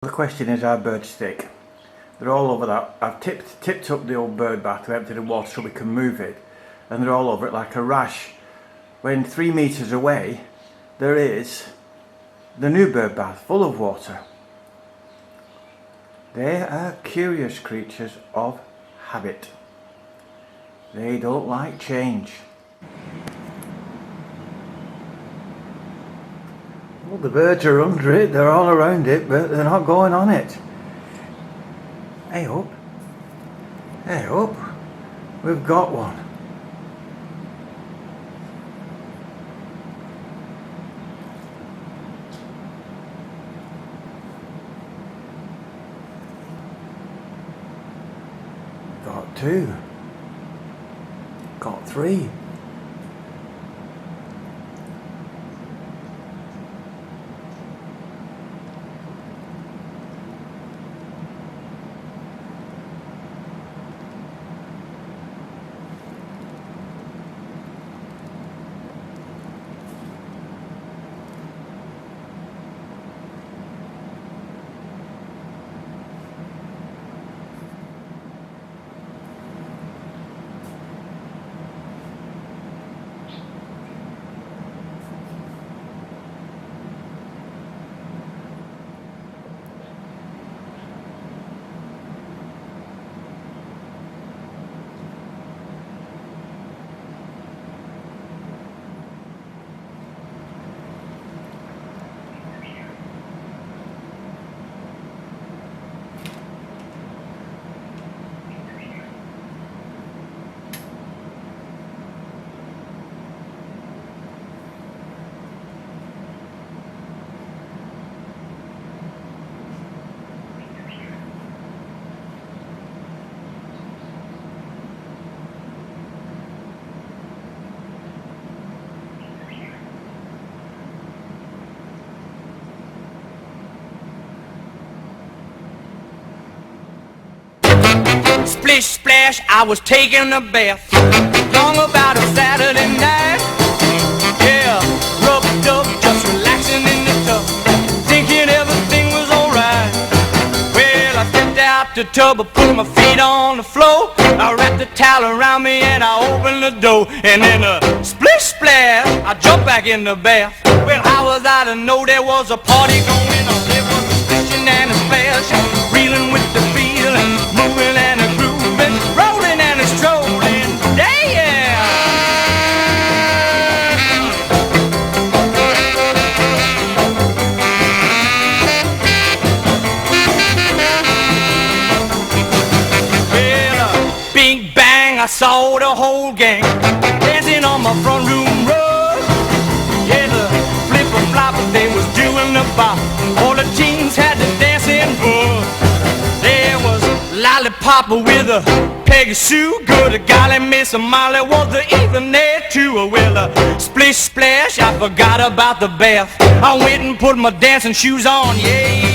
The question is how birds stick. They're all over that. I've tipped up the old bird bath to empty the water so we can move it, and they're all over it like a rash. When 3 meters away there is the new bird bath full of water. They are curious creatures of habit. They don't like change. Well, the birds are under it, they're all around it, but they're not going on it. Hey up. Hey up. We've got one. Got two. Got three. Splish splash, I was taking a bath long about a Saturday night. Yeah, rubbed up, just relaxing in the tub, thinking everything was alright. Well, I stepped out the tub, I put my feet on the floor, I wrapped the towel around me and I opened the door. And then a splish splash, I jumped back in the bath. Well, how was I to know there was a party going on? There was a splishing and a splash, reeling with the feeling, moving and a grooving, rolling and a strolling. Damn! Well, big bang, I saw the whole gang dancing on my front room rug. Yeah, the flipper-floppers, they was doing the bop. All the teens had the dancing bug. There was Lollipop with a Peggy Sue, good golly, Miss Molly was even there too. Well, splish splash, I forgot about the bath. I went and put my dancing shoes on, yeah.